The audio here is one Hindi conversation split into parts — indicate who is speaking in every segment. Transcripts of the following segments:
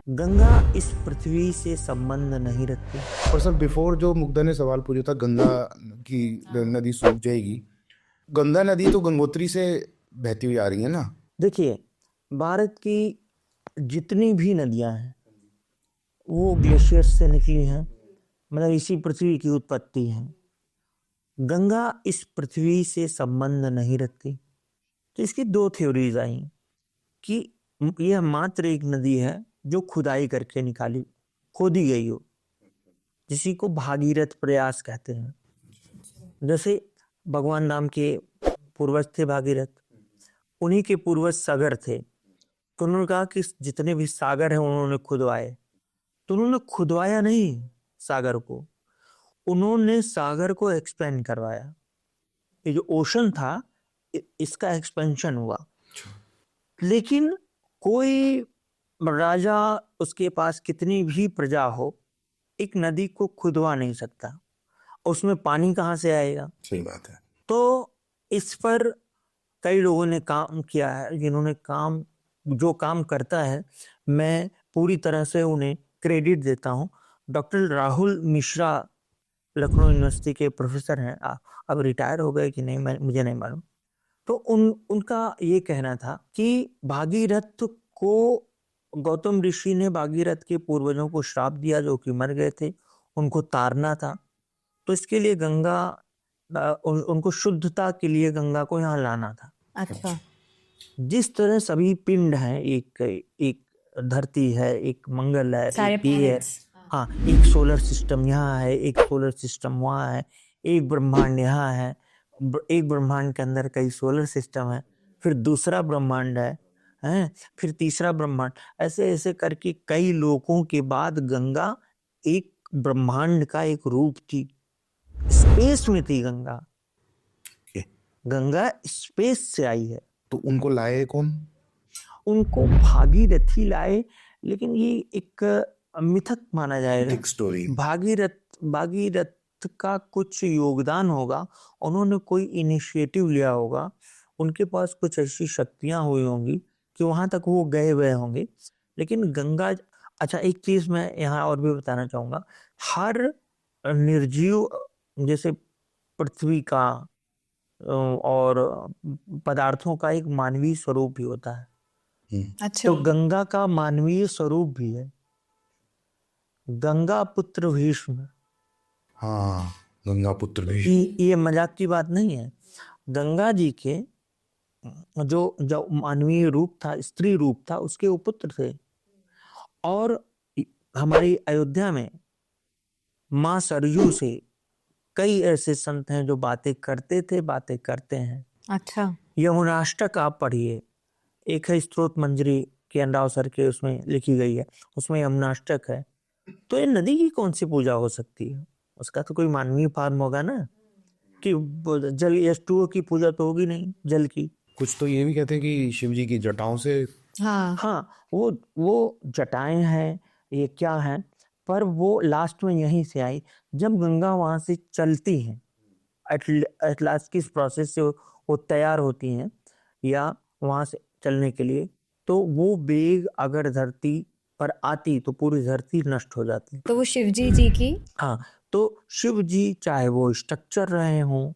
Speaker 1: गंगा इस पृथ्वी से संबंध नहीं रखती।
Speaker 2: पर सर बिफोर जो मुग्धा ने सवाल पूछा था गंगा की नदी सूख जाएगी। गंगा नदी तो गंगोत्री से बहती हुई आ रही है ना।
Speaker 1: देखिए, भारत की जितनी भी नदियां हैं वो ग्लेशियर से निकली हैं, मतलब इसी पृथ्वी की उत्पत्ति है। गंगा इस पृथ्वी से संबंध नहीं रखती। तो इसकी दो थ्योरीज आई कि यह मात्र एक नदी है जो खुदाई करके निकाली, खोदी गई हो, जिसी को भागीरथ प्रयास कहते हैं। जैसे भगवान राम के पूर्वज थे भागीरथ, उन्हीं के पूर्वज सागर थे। तो उन्होंने कहा कि जितने भी सागर हैं उन्होंने खुदवाए। तो उन्होंने खुदवाया नहीं सागर को, उन्होंने सागर को एक्सपेंड करवाया। ये जो ओशन था इसका एक्सपेंशन हुआ। लेकिन कोई राजा, उसके पास कितनी भी प्रजा हो, एक नदी को खुदवा नहीं सकता। उसमें पानी कहाँ से आएगा?
Speaker 2: सही बात है।
Speaker 1: तो इस पर कई लोगों ने काम किया है, जिन्होंने जो काम करता है मैं पूरी तरह से उन्हें क्रेडिट देता हूँ। डॉक्टर राहुल मिश्रा लखनऊ यूनिवर्सिटी के प्रोफेसर हैं, अब रिटायर हो गए कि नहीं मुझे नहीं मालूम। तो उनका ये कहना था कि भागीरथ को गौतम ऋषि ने भागीरथ के पूर्वजों को श्राप दिया जो कि मर गए थे, उनको तारना था। तो इसके लिए गंगा उनको शुद्धता के लिए गंगा को यहाँ लाना था।
Speaker 3: अच्छा।
Speaker 1: जिस तरह सभी पिंड हैं, एक धरती है, एक मंगल है,
Speaker 3: सारे
Speaker 1: एक ये है,
Speaker 3: planets।
Speaker 1: हाँ, एक सोलर सिस्टम यहाँ है, एक सोलर सिस्टम वहाँ है, एक ब्रह्मांड यहाँ है, एक ब्रह्मांड के अंदर कई सोलर सिस्टम है, फिर दूसरा ब्रह्मांड है, फिर तीसरा ब्रह्मांड, ऐसे ऐसे करके कई लोकों के बाद गंगा एक ब्रह्मांड का एक रूप थी। स्पेस में थी गंगा। गंगा स्पेस से आई है।
Speaker 2: तो उनको लाए कौन?
Speaker 1: उनको भागीरथी लाए, लेकिन ये एक मिथक माना जाएगा।
Speaker 2: एक स्टोरी।
Speaker 1: भागीरथ का कुछ योगदान होगा, उन्होंने कोई इनिशिएटिव लिया होगा, उनके पास कुछ ऐसी शक्तियां हुई होंगी कि वहां तक वो गए हुए होंगे। लेकिन गंगा, अच्छा एक चीज मैं यहाँ और भी बताना चाहूंगा। हर निर्जीव, जैसे पृथ्वी का और पदार्थों का एक मानवीय स्वरूप भी होता है।
Speaker 3: अच्छा।
Speaker 1: तो गंगा का मानवीय स्वरूप भी है। गंगा पुत्र भीष्म,
Speaker 2: हाँ, गंगा पुत्र भी।
Speaker 1: ये मजाक की बात नहीं है। गंगा जी के जो मानवीय रूप था, स्त्री रूप था, उसके वो पुत्र थे। और हमारी अयोध्या में माँ सरयू से कई ऐसे संत हैं जो बातें करते थे, बातें करते हैं।
Speaker 3: अच्छा।
Speaker 1: यमुनाष्टक आप पढ़िए, एक है स्त्रोत मंजरी के अंडावसर के, उसमें लिखी गई है, उसमें यमुनाष्टक है। तो ये नदी की कौन सी पूजा हो सकती है? उसका तो कोई मानवीय फॉर्म होगा ना, कि जल H2O की पूजा तो होगी नहीं जल की।
Speaker 2: कुछ तो ये भी कहते हैं कि शिव जी की जटाओं से।
Speaker 1: हाँ, वो जटाएं हैं, ये क्या है, पर वो लास्ट में यहीं से आई। जब गंगा वहां से चलती है, एट लास्ट की प्रोसेस से वो तैयार होती हैं या वहां से चलने के लिए, तो वो बेग अगर धरती पर आती तो पूरी धरती नष्ट हो जाती।
Speaker 3: तो वो शिवजी जी की।
Speaker 1: हाँ, तो शिव जी चाहे वो स्ट्रक्चर रहे हों,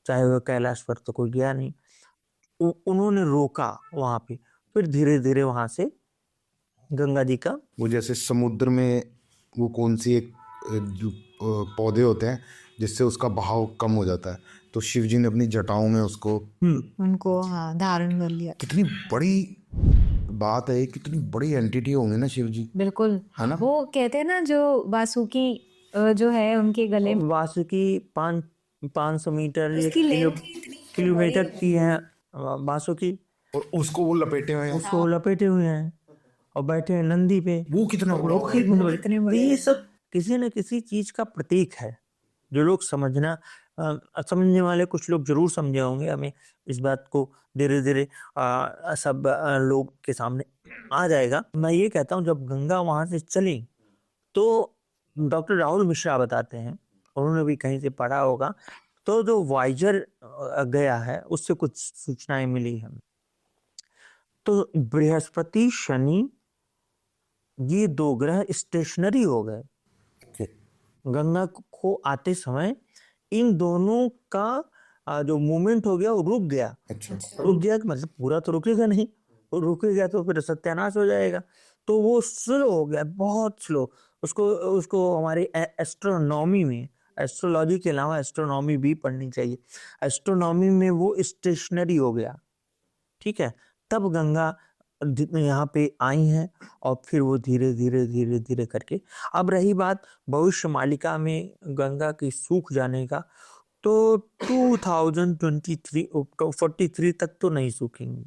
Speaker 1: चाहे वो कैलाश पर तो कोई गया नहीं, उन्होंने रोका वहां पे, फिर धीरे धीरे वहां से गंगा जी का।
Speaker 2: वो जैसे समुद्र में वो कौन सी एक जो पौधे होते हैं जिससे उसका बहाव कम हो जाता है, तो शिव जी ने अपनी जटाओं में उसको
Speaker 3: उनको धारण कर लिया।
Speaker 2: कितनी बड़ी बात है, कितनी बड़ी एंटिटी होंगे ना शिव जी,
Speaker 3: बिल्कुल,
Speaker 2: है ना।
Speaker 3: वो कहते हैं ना जो वासुकी जो है उनके गले में,
Speaker 1: वासुकी 500 मीटर या
Speaker 3: उसकी length ही इतनी
Speaker 1: किलोमीटर
Speaker 3: बड़ी
Speaker 1: की है वासुकी,
Speaker 2: और उसको वो लपेटे हुए हैं।
Speaker 1: उसको लपेटे हुए हैं और बैठे हैं नंदी पे।
Speaker 2: वो कितना बड़ा होगा?
Speaker 3: इतने
Speaker 1: तो
Speaker 3: बड़े।
Speaker 1: ये सब किसी न किसी चीज का प्रतीक है, जो लोग समझने वाले कुछ लोग जरूर समझे होंगे। हमें इस बात को धीरे धीरे सब लोग के सामने आ जाएगा। मैं ये कहता हूँ, जब गंगा वहां से चली तो डॉक्टर राहुल मिश्रा बताते हैं, उन्होंने भी कहीं से पढ़ा होगा, तो जो वाइजर गया है उससे कुछ सूचनाएं मिली हैं। तो बृहस्पति, शनि ये दो ग्रह स्टेशनरी हो गए। गंगा को आते समय इन दोनों का जो मूवमेंट हो गया वो रुक गया।
Speaker 2: अच्छा।
Speaker 1: रुक गया कि मतलब पूरा तो रुकेगा नहीं, वो रुकेगा तो फिर सत्यानाश हो जाएगा। तो वो स्लो हो गया, बहुत स्लो। उसको उसको हमारे एस्ट्रोनॉमी में, एस्ट्रोलॉजी के अलावा एस्ट्रोनॉमी भी पढ़नी चाहिए। एस्ट्रोनॉमी में वो स्टेशनरी हो गया, ठीक है। तब गंगा यहाँ पे आई हैं और फिर वो धीरे धीरे धीरे धीरे करके। अब रही बात भविष्य मालिका में गंगा की सूख जाने का, तो 2023 43 तक तो नहीं सूखेंगी।